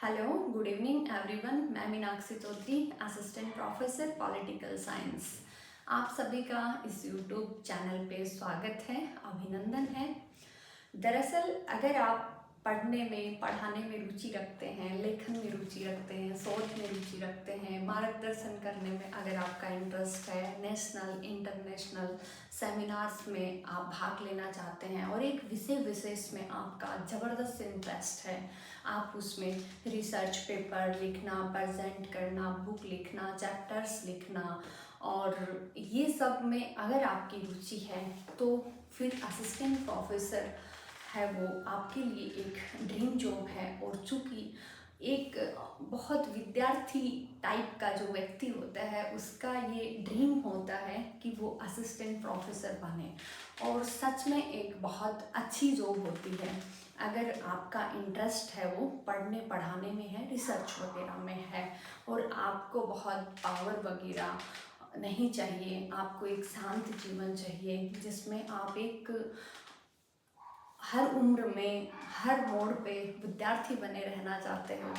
Hello, good evening everyone. मैं Meenakshi Chaudhary, assistant professor political science. आप सभी का इस यूट्यूब चैनल पे स्वागत है, अभिनंदन है। दरअसल अगर आप पढ़ाने में रुचि रखते हैं, लेखन में रुचि रखते हैं, शोध में रुचि रखते हैं, मार्गदर्शन करने में अगर आपका इंटरेस्ट है, नेशनल इंटरनेशनल सेमिनार्स में आप भाग लेना चाहते हैं और एक विषय विशेष में आपका ज़बरदस्त इंटरेस्ट है, आप उसमें रिसर्च पेपर लिखना, प्रेजेंट करना, बुक लिखना, चैप्टर्स लिखना और ये सब में अगर आपकी रुचि है तो फिर असिस्टेंट प्रोफेसर है वो आपके लिए एक ड्रीम जॉब है। और चूँकि एक बहुत विद्यार्थी टाइप का जो व्यक्ति होता है उसका ये ड्रीम होता है कि वो असिस्टेंट प्रोफेसर बने, और सच में एक बहुत अच्छी जॉब होती है अगर आपका इंटरेस्ट है वो पढ़ने पढ़ाने में है, रिसर्च वगैरह में है, और आपको बहुत पावर वगैरह नहीं चाहिए। आपको एक शांत जीवन चाहिए जिसमें आप एक हर उम्र में हर मोड़ पे विद्यार्थी बने रहना चाहते हो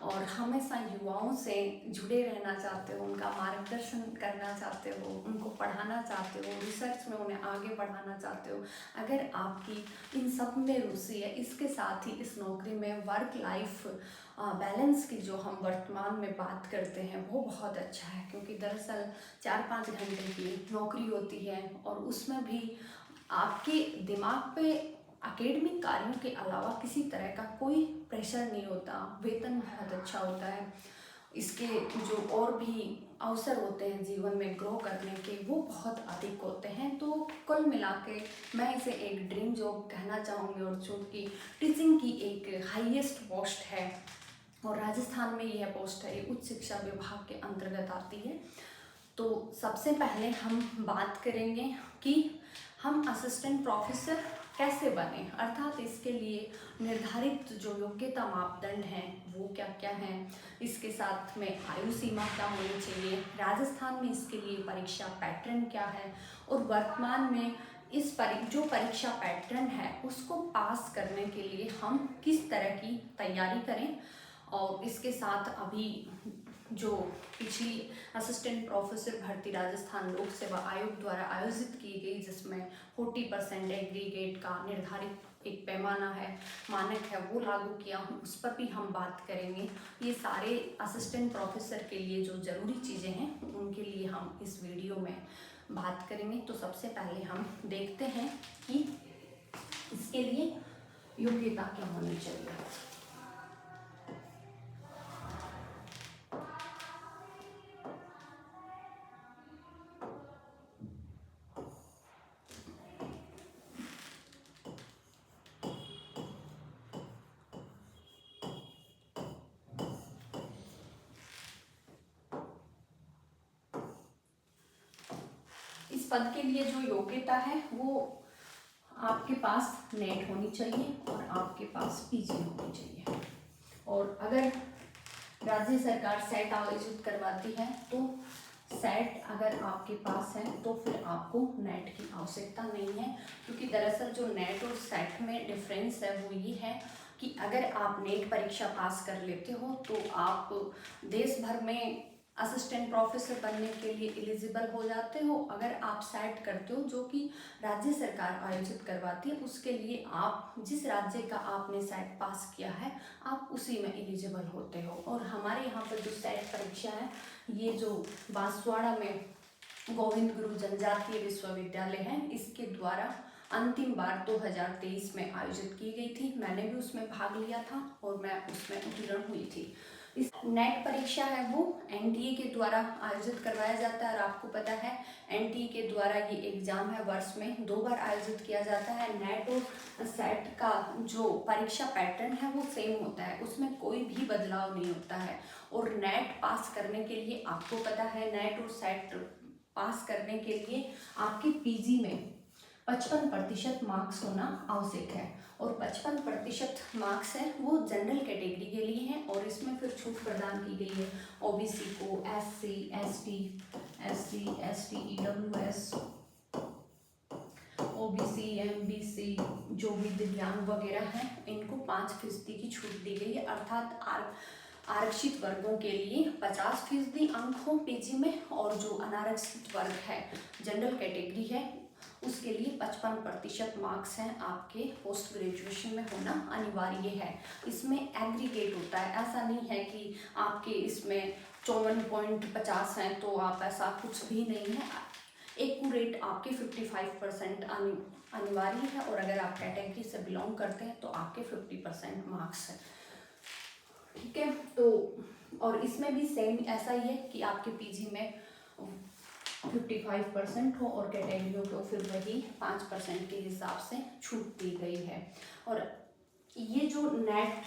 और हमेशा युवाओं से जुड़े रहना चाहते हो, उनका मार्गदर्शन करना चाहते हो, उनको पढ़ाना चाहते हो, रिसर्च में उन्हें आगे बढ़ाना चाहते हो। अगर आपकी इन सब में रुचि है, इसके साथ ही इस नौकरी में वर्क लाइफ बैलेंस की जो हम वर्तमान में बात करते हैं वो बहुत अच्छा है, क्योंकि दरअसल 4-5 घंटे की नौकरी होती है और उसमें भी आपके दिमाग पे एकेडमिक कार्यों के अलावा किसी तरह का कोई प्रेशर नहीं होता। वेतन बहुत अच्छा होता है, इसके जो और भी अवसर होते हैं जीवन में ग्रो करने के वो बहुत अधिक होते हैं। तो कुल मिला के मैं इसे एक ड्रीम जॉब कहना चाहूँगी, और चूँकि टीचिंग की एक हाईएस्ट पोस्ट है और राजस्थान में यह पोस्ट है, ये उच्च शिक्षा विभाग के अंतर्गत आती है। तो सबसे पहले हम बात करेंगे कि हम असिस्टेंट प्रोफेसर कैसे बने, अर्थात इसके लिए निर्धारित जो योग्यता मापदंड हैं वो क्या क्या हैं, इसके साथ में आयु सीमा क्या होनी चाहिए, राजस्थान में इसके लिए परीक्षा पैटर्न क्या है, और वर्तमान में इस जो परीक्षा पैटर्न है उसको पास करने के लिए हम किस तरह की तैयारी करें। और इसके साथ अभी जो पिछली असिस्टेंट प्रोफेसर भर्ती राजस्थान लोक सेवा आयोग द्वारा आयोजित की गई, जिसमें 40% एग्रीगेट का निर्धारित एक पैमाना है, मानक है, वो लागू किया, उस पर भी हम बात करेंगे। ये सारे असिस्टेंट प्रोफेसर के लिए जो ज़रूरी चीज़ें हैं उनके लिए हम इस वीडियो में बात करेंगे। तो सबसे पहले हम देखते हैं कि इसके लिए योग्यता क्या होनी चाहिए। इस पद के लिए जो योग्यता है वो आपके पास नेट होनी चाहिए और आपके पास पीजी होनी चाहिए। और अगर राज्य सरकार सेट आयोजित करवाती है तो सेट अगर आपके पास है तो फिर आपको नेट की आवश्यकता नहीं है, क्योंकि दरअसल जो नेट और सेट में डिफरेंस है वो ये है कि अगर आप नेट परीक्षा पास कर लेते हो तो आप देश भर में असिस्टेंट प्रोफेसर बनने के लिए एलिजिबल हो जाते हो। अगर आप सेट करते हो जो कि राज्य सरकार आयोजित करवाती है, उसके लिए आप जिस राज्य का आपने सेट पास किया है आप उसी में एलिजिबल होते हो। और हमारे यहाँ पर जो सेट परीक्षा है ये जो बांसवाड़ा में गोविंद गुरु जनजातीय विश्वविद्यालय है इसके द्वारा अंतिम बार 2023 में आयोजित की गई थी। मैंने भी उसमें भाग लिया था और मैं उसमें उत्तीर्ण हुई थी। इस नेट परीक्षा है वो एनटीए के द्वारा आयोजित करवाया जाता है, और आपको पता है एनटीए के द्वारा ये एग्जाम है वर्ष में 2 बार आयोजित किया जाता है। नेट और सेट का जो परीक्षा पैटर्न है वो सेम होता है, उसमें कोई भी बदलाव नहीं होता है। और नेट पास करने के लिए आपको पता है नेट और सेट पास करने के लिए आपके पीजी में 55% मार्क्स होना आवश्यक है, और 55% मार्क्स है वो जनरल कैटेगरी के लिए हैं, और इसमें फिर छूट प्रदान की गई है ओबीसी को, SC, ST, EWS, OBC, MBC, जो भी दिव्यांग वगैरह हैं, इनको 5% की छूट दी गई है। अर्थात आरक्षित वर्गों के लिए 50% अंक हो पीजी में, और जो अनारक्षित वर्ग है, जनरल कैटेगरी है, उसके लिए 55% मार्क्स हैं आपके पोस्ट ग्रेजुएशन में होना अनिवार्य है। इसमें एग्रीगेट होता है, ऐसा नहीं है कि आपके इसमें 54.50 हैं तो आप, ऐसा कुछ भी नहीं है। एक्यूरेट आपके 55% अनिवार्य है, और अगर आप कैटेगरी से बिलोंग करते हैं तो आपके 50% मार्क्स है। ठीक है, तो और इसमें भी सेम ऐसा ही है कि आपके पीजी में 55% हो और कैटेगरियों को फिर वही 5% के हिसाब से छूट दी गई है। और ये जो नेट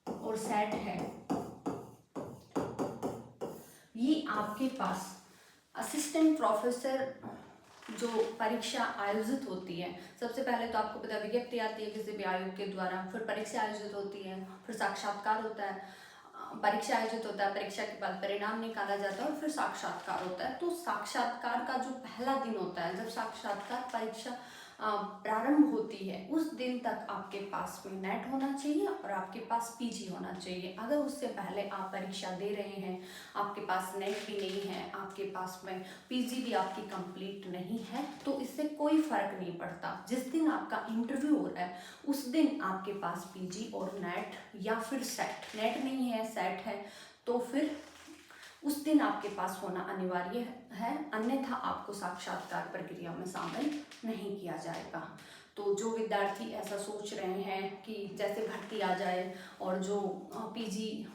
और सेट है, ये आपके पास असिस्टेंट प्रोफेसर जो परीक्षा आयोजित होती है, सबसे पहले तो आपको पता विज्ञप्ति आती है किसी भी आयोग के द्वारा, फिर परीक्षा आयोजित होती है, फिर साक्षात्कार होता है, परीक्षा आयोजित होता है, परीक्षा के बाद परिणाम निकाला जाता है और फिर साक्षात्कार होता है। तो साक्षात्कार का जो पहला दिन होता है, जब साक्षात्कार परीक्षा प्रारंभ होती है, उस दिन तक आपके पास में नेट होना चाहिए और आपके पास पीजी होना चाहिए। अगर उससे पहले आप परीक्षा दे रहे हैं, आपके पास नेट भी नहीं है, आपके पास में पीजी भी आपकी कंप्लीट नहीं है, तो इससे कोई फर्क नहीं पड़ता। जिस दिन आपका इंटरव्यू हो रहा है उस दिन आपके पास पीजी और नेट या फिर सेट, नेट नहीं है सेट है, तो फिर उस दिन आपके पास होना अनिवार्य है, अन्यथा आपको साक्षात्कार प्रक्रिया में शामिल नहीं किया जाएगा। तो जो विद्यार्थी ऐसा सोच रहे हैं कि जैसे भर्ती आ जाए, और जो पीजी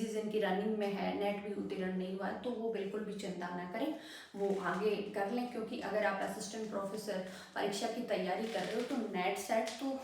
जिनकी रनिंग में है, नेट भी उत्तीर्ण नहीं हुआ है, तो वो बिल्कुल भी चिंता न करें, वो आगे कर लें। क्योंकि अगर आप असिस्टेंट प्रोफेसर परीक्षा की तैयारी कर रहे हो तो नेट सेट तो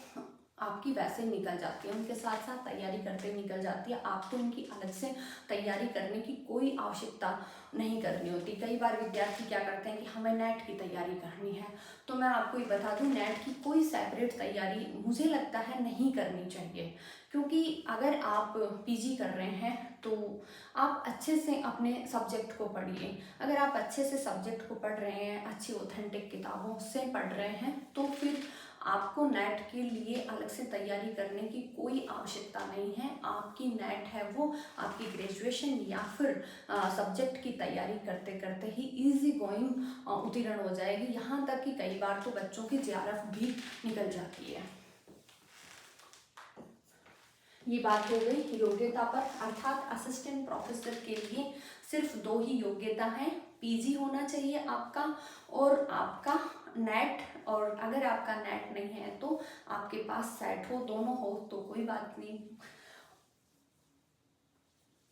आपकी वैसे निकल जाती है, उनके साथ साथ तैयारी करते निकल जाती है। आपको इनकी अलग से तैयारी करने की कोई आवश्यकता नहीं करनी होती। कई बार विद्यार्थी क्या करते हैं कि हमें नेट की तैयारी करनी है, तो मैं आपको ये बता दूं, नेट की कोई सेपरेट तैयारी मुझे लगता है नहीं करनी चाहिए। क्योंकि अगर आप पीजी कर रहे हैं तो आप अच्छे से अपने सब्जेक्ट को पढ़िए। अगर आप अच्छे से सब्जेक्ट को पढ़ रहे हैं, अच्छी ऑथेंटिक किताबों से पढ़ रहे हैं, तो फिर आपको नेट के लिए अलग से तैयारी करने की कोई आवश्यकता नहीं है। आपकी नेट है वो आपकी ग्रेजुएशन या फिर सब्जेक्ट की तैयारी करते करते ही इजी गोइंग उत्तीर्ण हो जाएगी। यहाँ तक कि कई बार तो बच्चों की जेआरएफ भी निकल जाती है। ये बात हो गई योग्यता पर, अर्थात असिस्टेंट प्रोफेसर के लिए सिर्फ 2 ही योग्यता है, पीजी होना चाहिए आपका और आपका नेट, और अगर आपका नेट नहीं है तो आपके पास सेट हो, दोनों हो तो कोई बात नहीं।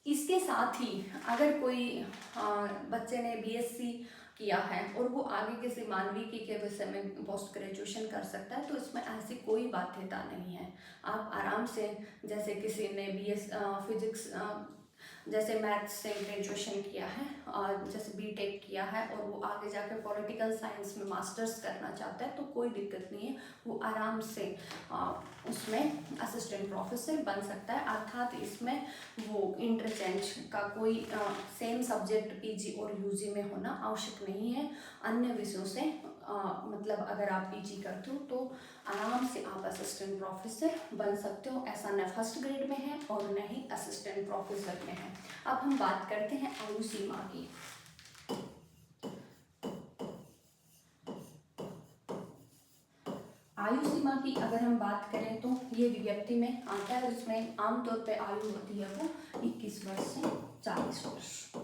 इसके साथ ही अगर कोई बच्चे ने बीएससी किया है और वो आगे किसी मानविकी के विषय में पोस्ट ग्रेजुएशन कर सकता है, तो इसमें ऐसी कोई बाध्यता नहीं है। आप आराम से, जैसे किसी ने फिजिक्स जैसे मैथ्स से ग्रेजुएशन किया है और जैसे बीटेक किया है और वो आगे जाकर पॉलिटिकल साइंस में मास्टर्स करना चाहता है, तो कोई दिक्कत नहीं है, वो आराम से उसमें असिस्टेंट प्रोफेसर बन सकता है। अर्थात इसमें वो इंटरचेंज का कोई सेम सब्जेक्ट पीजी और यूजी में होना आवश्यक नहीं है। अन्य विषयों से मतलब अगर आप पीजी करते हो तो आराम से आप असिस्टेंट प्रोफेसर बन सकते हो। ऐसा न फर्स्ट ग्रेड में है और न ही असिस्टेंट प्रोफेसर में है। अब हम बात करते हैं आयु सीमा की। आयु सीमा की अगर हम बात करें तो ये विज्ञप्ति में आता है, उसमें आमतौर पे आयु होती है वो 21 वर्ष से 40 वर्ष।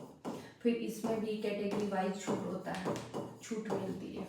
फिर इसमें भी कैटेगरी वाइज छूट मिलती है।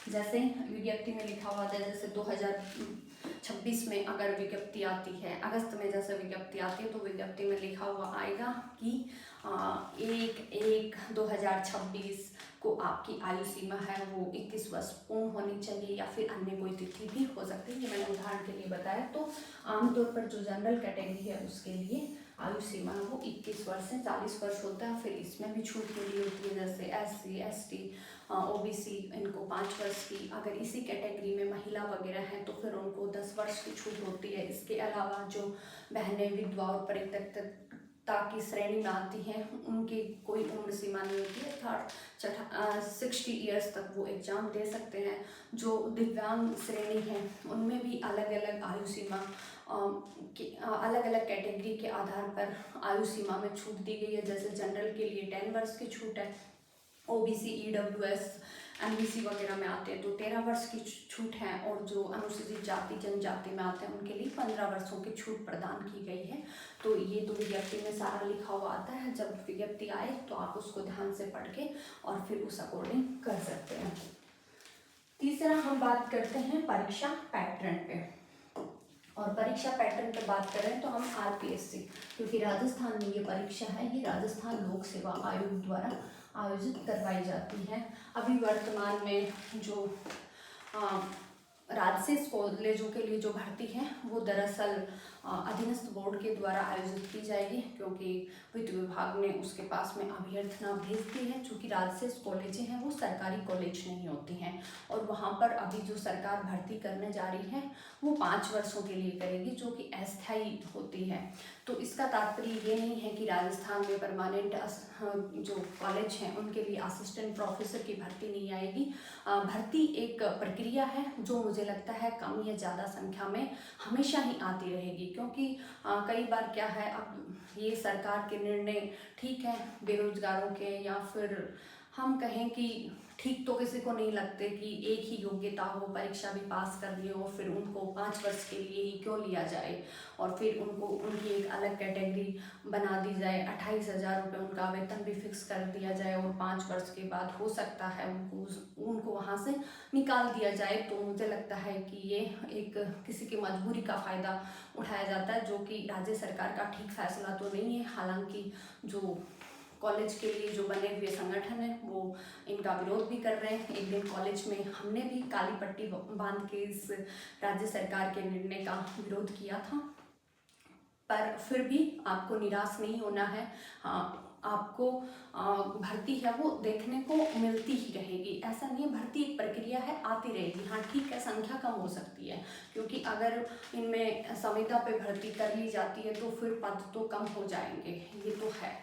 जैसे विज्ञप्ति में लिखा हुआ था, जैसे 2026 में अगर विज्ञप्ति आती है, अगस्त में जैसे विज्ञप्ति आती है, तो विज्ञप्ति में लिखा हुआ आएगा कि 1/1/2026 को आपकी आयु सीमा है वो 21 वर्ष पूर्ण होनी चाहिए, या फिर अन्य कोई तिथि भी हो सकती है। ये मैंने उदाहरण के लिए बताया। तो आमतौर पर जो जनरल कैटेगरी है उसके लिए आयु सीमा वो 21 वर्ष से 40 वर्ष होता है। फिर इसमें भी छूट मिली होती है, जैसे SC ST OBC इनको 5 वर्ष की, अगर इसी कैटेगरी में महिला वगैरह हैं तो फिर उनको 10 वर्ष की छूट होती है। इसके अलावा जो बहनें, विधवा और की श्रेणी में आती हैं उनकी कोई उम्र सीमा नहीं होती है, अर्थात 60 ईयर्स तक वो एग्ज़ाम दे सकते हैं। जो दिव्यांग श्रेणी है उनमें भी अलग अलग आयु सीमा अलग अलग कैटेगरी के आधार पर आयु सीमा में छूट दी गई है। जैसे जनरल के लिए 10 वर्ष की छूट है, OBC, EWS, MBC वगैरह में आते हैं तो 13 वर्ष की छूट है, और जो अनुसूचित जाति जनजाति में आते हैं उनके लिए 15 वर्षों की छूट प्रदान की गई है। तो ये तो विज्ञप्ति में सारा लिखा हुआ आता है। जब विज्ञप्ति आए तो आप उसको ध्यान से पढ़ के और फिर उस अकॉर्डिंग कर सकते हैं। तीसरा हम बात करते हैं परीक्षा पैटर्न पे, और परीक्षा पैटर्न पे बात करें तो हम RPSC, क्योंकि राजस्थान में ये परीक्षा है, ये राजस्थान लोक सेवा आयोग द्वारा आयोजित करवाई जाती है। अभी वर्तमान में जो राजशेष कॉलेजों के लिए जो भर्ती है वो दरअसल अधीनस्थ बोर्ड के द्वारा आयोजित की जाएगी, क्योंकि वित्त विभाग ने उसके पास में अभ्यर्थना भेज दी है। चूँकि राजशेष कॉलेजें हैं वो सरकारी कॉलेज नहीं होती हैं, और वहाँ पर अभी जो सरकार भर्ती करने जा रही है वो 5 वर्षों के लिए करेगी, जो कि अस्थायी होती है। तो इसका तात्पर्य ये नहीं है कि राजस्थान में परमानेंट जो कॉलेज हैं उनके लिए असिस्टेंट प्रोफेसर की भर्ती नहीं आएगी। भर्ती एक प्रक्रिया है जो मुझे लगता है कम या ज़्यादा संख्या में हमेशा ही आती रहेगी, क्योंकि कई बार क्या है, अब ये सरकार के निर्णय ठीक है बेरोजगारों के, या फिर हम कहें कि ठीक तो किसी को नहीं लगते कि एक ही योग्यता हो, परीक्षा भी पास कर ली हो, फिर उनको 5 वर्ष के लिए ही क्यों लिया जाए, और फिर उनको उनकी एक अलग कैटेगरी बना दी जाए, 28,000 रुपये उनका वेतन भी फिक्स कर दिया जाए, और 5 वर्ष के बाद हो सकता है उनको वहाँ से निकाल दिया जाए। तो मुझे लगता है कि ये एक किसी की मजबूरी का फ़ायदा उठाया जाता है, जो कि राज्य सरकार का ठीक फैसला तो नहीं है। हालांकि जो कॉलेज के लिए जो बने हुए संगठन है वो इनका विरोध भी कर रहे हैं। एक दिन कॉलेज में हमने भी काली पट्टी बांध के इस राज्य सरकार के निर्णय का विरोध किया था, पर फिर भी आपको निराश नहीं होना है। आपको भर्ती है वो देखने को मिलती ही रहेगी, ऐसा नहीं है। भर्ती एक प्रक्रिया है, आती रहेगी। हाँ ठीक है, संख्या कम हो सकती है, क्योंकि अगर इनमें संविदा पे भर्ती कर ली जाती है तो फिर पद तो कम हो जाएंगे, ये तो है,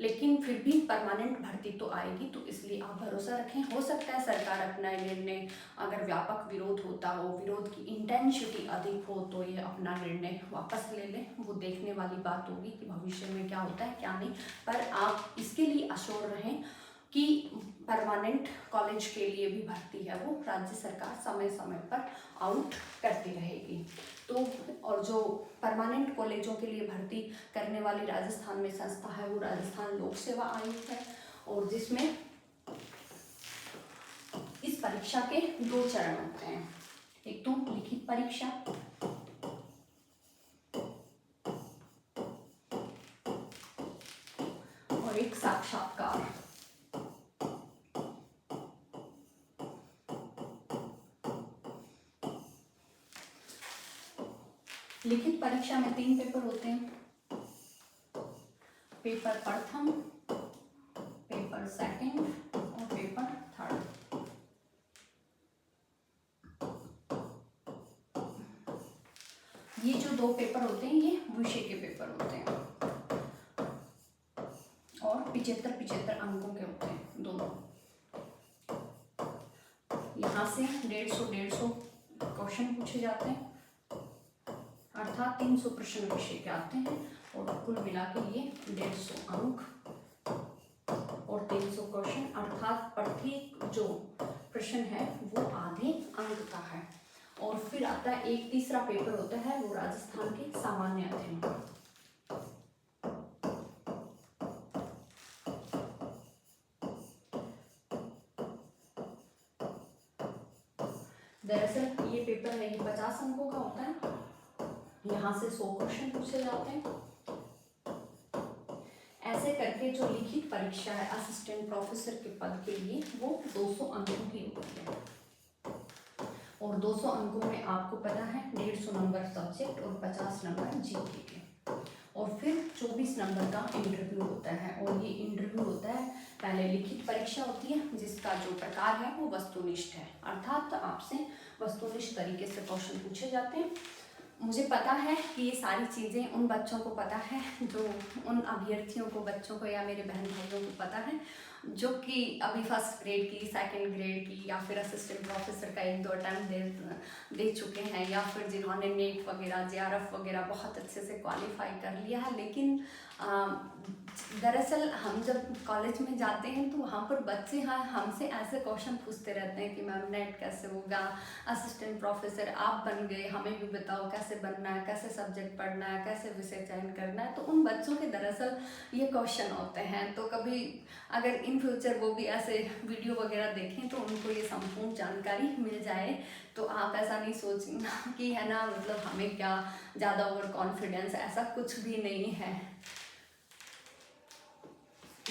लेकिन फिर भी परमानेंट भर्ती तो आएगी। तो इसलिए आप भरोसा रखें। हो सकता है सरकार अपना निर्णय, अगर व्यापक विरोध होता हो, विरोध की इंटेंसिटी अधिक हो, तो ये अपना निर्णय वापस ले लें। वो देखने वाली बात होगी कि भविष्य में क्या होता है क्या नहीं। पर आप इसके लिए अश्योर रहें कि परमानेंट कॉलेज के लिए भी भर्ती है वो राज्य सरकार समय समय पर आउट करती रहेगी। तो और जो परमानेंट कॉलेजों के लिए भर्ती करने वाली राजस्थान में संस्था है वो राजस्थान लोक सेवा आयोग है, और जिसमें इस परीक्षा के 2 चरण होते हैं। एक तो लिखित परीक्षा और एक साक्षात्कार। लिखित परीक्षा में 3 पेपर होते हैं, पेपर प्रथम, पेपर सेकंड और पेपर थर्ड। ये जो 2 पेपर होते हैं ये विषय के पेपर होते हैं, और 75-75 अंकों के होते हैं दोनों। यहाँ से 150 क्वेश्चन पूछे जाते हैं, अर्थात 300 प्रश्न विषय के आते हैं, और कुल मिला के ये 150 अंक और 300 क्वेश्चन, अर्थात प्रत्येक जो प्रश्न है वो आधे अंक का है। और फिर आता है एक तीसरा पेपर होता है वो राजस्थान के सामान्य अध्ययन। दरअसल ये पेपर है, ये 50 अंकों का होता है। यहाँ से 100 क्वेश्चन पूछे जाते हैं। ऐसे करके जो लिखित परीक्षा है असिस्टेंट प्रोफेसर के पद के लिए वो 200 अंकों की होती है, और 200 अंकों में आपको पता है 150 नंबर सब्जेक्ट और 50 नंबर जीके के, और फिर 24 नंबर का इंटरव्यू होता है। और ये इंटरव्यू होता है, पहले लिखित परीक्षा होती है जिसका जो प्रकार है वो वस्तुनिष्ठ है, अर्थात आपसे वस्तुनिष्ठ तरीके से क्वेश्चन पूछे जाते हैं। मुझे पता है कि ये सारी चीज़ें उन बच्चों को पता है, जो उन अभ्यर्थियों को, बच्चों को या मेरे बहन भाइयों को पता है जो कि अभी फर्स्ट ग्रेड की, सेकंड ग्रेड की या फिर असिस्टेंट प्रोफेसर का 1-2 अटैम्प्ट दे चुके हैं, या फिर जिन्होंने नेट वगैरह, जेआरएफ वगैरह बहुत अच्छे से क्वालिफाई कर लिया है। लेकिन दरअसल हम जब कॉलेज में जाते हैं तो वहाँ पर बच्चे हमसे ऐसे क्वेश्चन पूछते रहते हैं कि मैम नेट कैसे होगा, असिस्टेंट प्रोफेसर आप बन गए, हमें भी बताओ कैसे बनना है, कैसे सब्जेक्ट पढ़ना है, कैसे विषय चयन करना है। तो उन बच्चों के दरअसल ये क्वेश्चन होते हैं। तो कभी अगर इन फ्यूचर वो भी ऐसे वीडियो वगैरह देखें तो उनको ये संपूर्ण जानकारी मिल जाए, तो आप ऐसा नहीं सोचना कि है ना, मतलब हमें क्या ज़्यादा ओवर कॉन्फिडेंस, ऐसा कुछ भी नहीं है।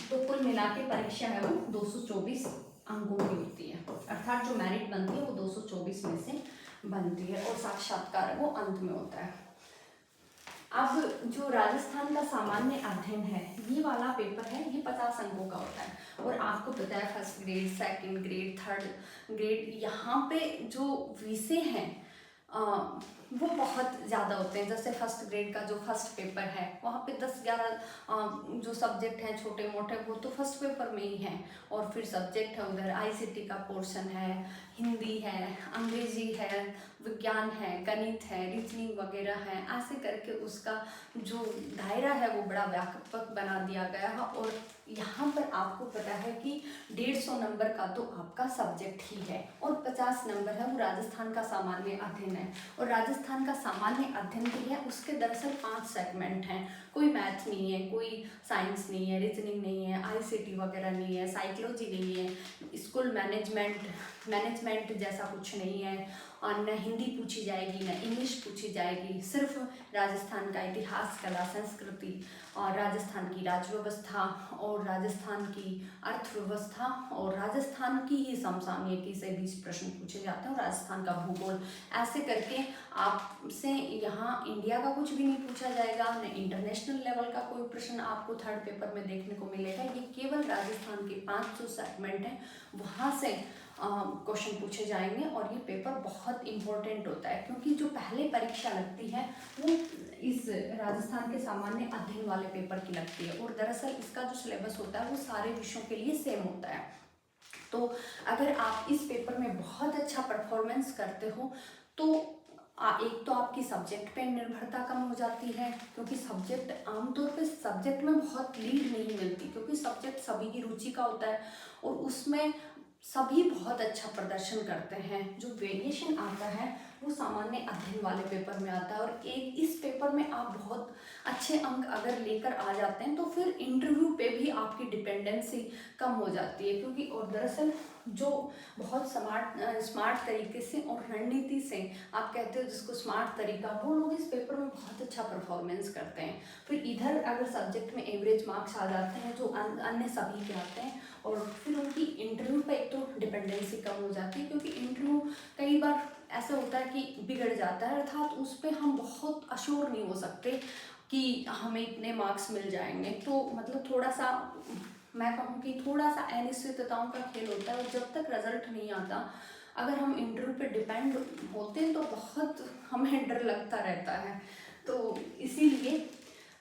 तो कुल मिला के परीक्षा है वो 224 अंकों की होती है, अर्थात जो मेरिट बनती है वो 224 में से बनती है, और साक्षात्कार वो अंत में होता है। अब जो राजस्थान का सामान्य अध्ययन है, ये वाला पेपर है, ये 50 अंकों का होता है। और आपको पता है first grade, second grade, third grade, यहाँ पे जो विषय हैं वो बहुत ज़्यादा होते हैं। जैसे फर्स्ट ग्रेड का जो फर्स्ट पेपर है, वहाँ पे 10-11 जो सब्जेक्ट हैं छोटे मोटे, वो तो फर्स्ट पेपर में ही हैं। और फिर सब्जेक्ट है उधर आईसीटी का पोर्शन है, हिंदी है, अंग्रेजी है, विज्ञान है, गणित है, रीजनिंग वगैरह है। ऐसे करके उसका जो दायरा है वो बड़ा व्यापक बना दिया गया है। और यहाँ पर आपको पता है कि 150 नंबर का तो आपका सब्जेक्ट ही है, और 50 नंबर है वो राजस्थान का सामान्य अध्ययन है। और राजस्थान का सामान्य अध्ययन भी है, उसके दरअसल 5 सेगमेंट हैं। कोई मैथ नहीं है, कोई साइंस नहीं है, रीजनिंग नहीं है, आईसीटी वगैरह नहीं है, साइकोलॉजी नहीं है, स्कूल मैनेजमेंट जैसा कुछ नहीं है, और न हिंदी पूछी जाएगी, न इंग्लिश पूछी जाएगी। सिर्फ राजस्थान का इतिहास, कला, संस्कृति, और राजस्थान की राज्य व्यवस्था, और राजस्थान की अर्थव्यवस्था, और राजस्थान की ही समसामयिकी से 20 प्रश्न पूछे जाते हैं, और राजस्थान का भूगोल। ऐसे करके आपसे यहाँ इंडिया का कुछ भी नहीं पूछा जाएगा, न इंटरनेशनल लेवल का कोई प्रश्न आपको थर्ड पेपर में देखने को मिलेगा। ये केवल राजस्थान के 5 जो सेगमेंट हैं वहाँ से क्वेश्चन पूछे जाएंगे। और ये पेपर बहुत इम्पोर्टेंट होता है, क्योंकि जो पहले परीक्षा लगती है वो इस राजस्थान के सामान्य अध्ययन वाले पेपर की लगती है। और दरअसल इसका जो सिलेबस होता है वो सारे विषयों के लिए सेम होता है। तो अगर आप इस पेपर में बहुत अच्छा परफॉर्मेंस करते हो तो एक तो आपकी सब्जेक्ट पे निर्भरता कम हो जाती है, क्योंकि सब्जेक्ट आमतौर पे सब्जेक्ट में बहुत लीड नहीं मिलती, क्योंकि सब्जेक्ट सभी की रुचि का होता है और उसमें सभी बहुत अच्छा प्रदर्शन करते हैं। जो वेरिएशन आता है वो सामान्य अध्ययन वाले पेपर में आता है। और एक इस पेपर में आप बहुत अच्छे अंक अगर लेकर आ जाते हैं तो फिर इंटरव्यू पे भी आपकी डिपेंडेंसी कम हो जाती है, क्योंकि और दरअसल जो बहुत स्मार्ट तरीके से और रणनीति से आप कहते हो जिसको स्मार्ट तरीका, वो लोग इस पेपर में बहुत अच्छा परफॉर्मेंस करते हैं। फिर इधर अगर सब्जेक्ट में एवरेज मार्क्स आ जाते हैं जो अन्य सभी के आते हैं, और फिर उनकी इंटरव्यू पे एक तो डिपेंडेंसी कम हो जाती है, क्योंकि इंटरव्यू कई बार ऐसा होता है कि बिगड़ जाता है, अर्थात उस पर हम बहुत अश्योर नहीं हो सकते कि हमें इतने मार्क्स मिल जाएंगे। तो मतलब थोड़ा सा मैं कहूँ कि थोड़ा सा अनिश्चितताओं का खेल होता है। और जब तक रिजल्ट नहीं आता, अगर हम इंटरव्यू पे डिपेंड होते हैं तो बहुत हमें डर लगता रहता है। तो इसीलिए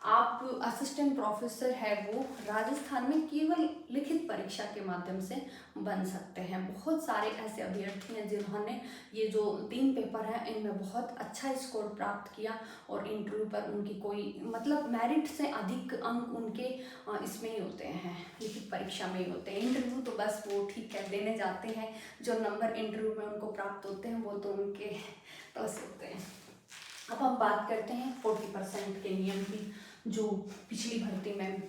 आप असिस्टेंट प्रोफेसर है वो राजस्थान में केवल लिखित परीक्षा के माध्यम से बन सकते हैं। बहुत सारे ऐसे अभ्यर्थी हैं जिन्होंने ये जो 3 पेपर हैं इनमें बहुत अच्छा स्कोर प्राप्त किया, और इंटरव्यू पर उनकी कोई मतलब मेरिट से अधिक अंक उनके इसमें ही होते हैं, लिखित परीक्षा में ही होते हैं। इंटरव्यू तो बस वो ठीक है देने जाते हैं, जो नंबर इंटरव्यू में उनको प्राप्त होते हैं वो तो उनके पास होते हैं। अब हम बात करते हैं 40% के नियम की, जो पिछली भर्ती में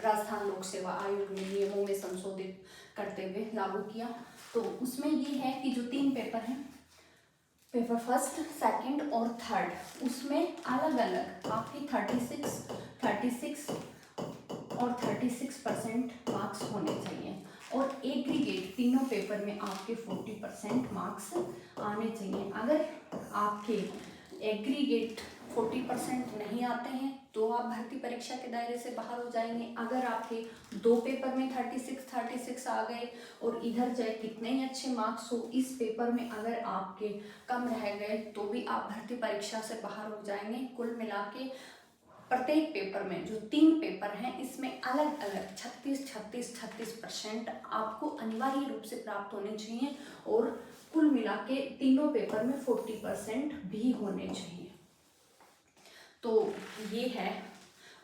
राजस्थान लोक सेवा आयोग ने नियमों में संशोधित करते हुए लागू किया। तो उसमें ये है कि जो 3 पेपर हैं, पेपर फर्स्ट, सेकंड और थर्ड, उसमें अलग अलग आपकी 36 और 36% मार्क्स होने चाहिए, और एग्रीगेट तीनों पेपर में आपके 40% मार्क्स आने चाहिए। अगर आपके एग्रीगेट 40% नहीं आते हैं तो आप भर्ती परीक्षा के दायरे से बाहर हो जाएंगे। अगर आपके 2 पेपर में 36 आ गए और इधर चाहे कितने ही अच्छे मार्क्स हो, इस पेपर में अगर आपके कम रह गए तो भी आप भर्ती परीक्षा से बाहर हो जाएंगे। कुल मिला के प्रत्येक पेपर में जो 3 पेपर हैं, इसमें अलग अलग 36% आपको अनिवार्य रूप से प्राप्त होने चाहिए और कुल मिला के तीनों पेपर में 40% भी होने चाहिए। तो ये है।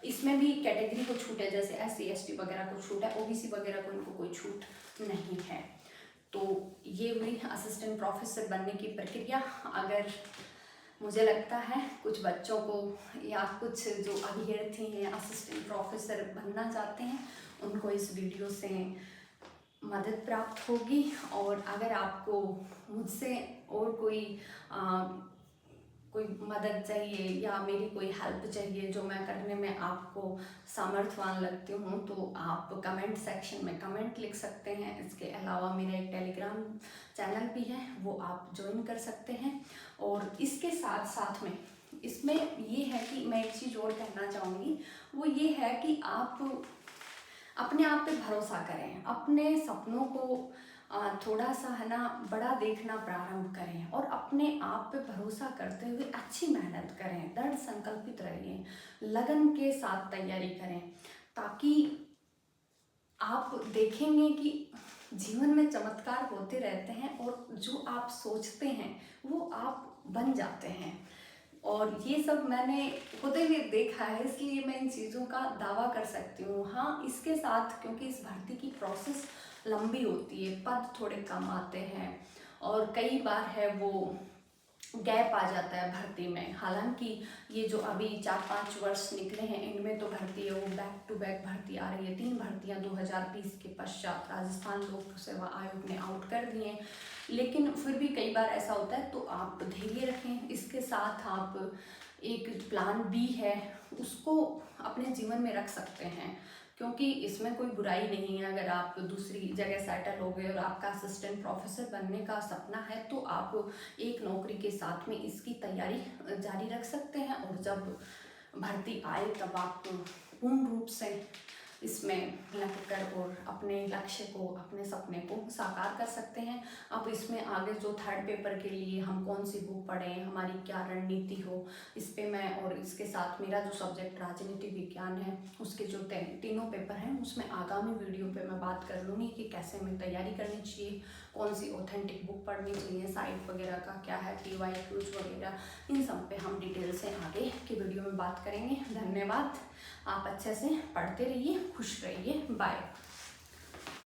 इसमें भी कैटेगरी को छूट है, जैसे SC ST वगैरह को छूट है, OBC वगैरह को इनको कोई छूट नहीं है। तो ये हुई असिस्टेंट प्रोफेसर बनने की प्रक्रिया। अगर मुझे लगता है कुछ बच्चों को या कुछ जो अभ्यर्थी हैं असिस्टेंट प्रोफेसर बनना चाहते हैं, उनको इस वीडियो से मदद प्राप्त होगी। और अगर आपको मुझसे और कोई मदद चाहिए या मेरी कोई हेल्प चाहिए जो मैं करने में आपको सामर्थ्यवान लगती हूँ, तो आप कमेंट सेक्शन में कमेंट लिख सकते हैं। इसके अलावा मेरा एक टेलीग्राम चैनल भी है, वो आप ज्वाइन कर सकते हैं। और इसके साथ साथ में इसमें ये है कि मैं एक चीज़ और कहना चाहूँगी, वो ये है कि आप अपने आप पे भरोसा करें, अपने सपनों को थोड़ा सा है ना बड़ा देखना प्रारंभ करें और अपने आप पे भरोसा करते हुए अच्छी मेहनत करें, दृढ़ संकल्पित रहिए, लगन के साथ तैयारी करें, ताकि आप देखेंगे कि जीवन में चमत्कार होते रहते हैं और जो आप सोचते हैं वो आप बन जाते हैं। और ये सब मैंने होते हुए देखा है, इसलिए मैं इन चीज़ों का दावा कर सकती हूँ। हाँ, इसके साथ क्योंकि इस भर्ती की प्रोसेस लंबी होती है, पद थोड़े कम आते हैं और कई बार है वो गैप आ जाता है भर्ती में। हालांकि ये जो अभी 4-5 वर्ष निकले हैं, इनमें तो भर्ती है वो बैक टू बैक भर्ती आ रही है। 3 भर्तियाँ 2020 के पश्चात राजस्थान लोक सेवा आयोग ने आउट कर दी हैं, लेकिन फिर भी कई बार ऐसा होता है। तो आप धैर्य रखें, इसके साथ आप एक प्लान बी है उसको अपने जीवन में रख सकते हैं, क्योंकि इसमें कोई बुराई नहीं है। अगर आप दूसरी जगह सेटल हो गए और आपका असिस्टेंट प्रोफेसर बनने का सपना है, तो आप एक नौकरी के साथ में इसकी तैयारी जारी रख सकते हैं और जब भर्ती आए तब आप पूर्ण रूप से इसमें लग कर और अपने लक्ष्य को, अपने सपने को साकार कर सकते हैं। अब इसमें आगे जो 3rd पेपर के लिए हम कौन सी बुक पढ़ें, हमारी क्या रणनीति हो, इस पे मैं और इसके साथ मेरा जो सब्जेक्ट राजनीति विज्ञान है उसके जो तीनों पेपर हैं उसमें आगामी वीडियो पे मैं बात कर लूँगी कि कैसे हमें तैयारी करनी चाहिए, कौन सी ऑथेंटिक बुक पढ़नी चाहिए, साइट वगैरह का क्या है, PYQs वगैरह, इन सब पे हम डिटेल से आगे की वीडियो में बात करेंगे। धन्यवाद। आप अच्छे से पढ़ते रहिए, खुश रहिए, बाय।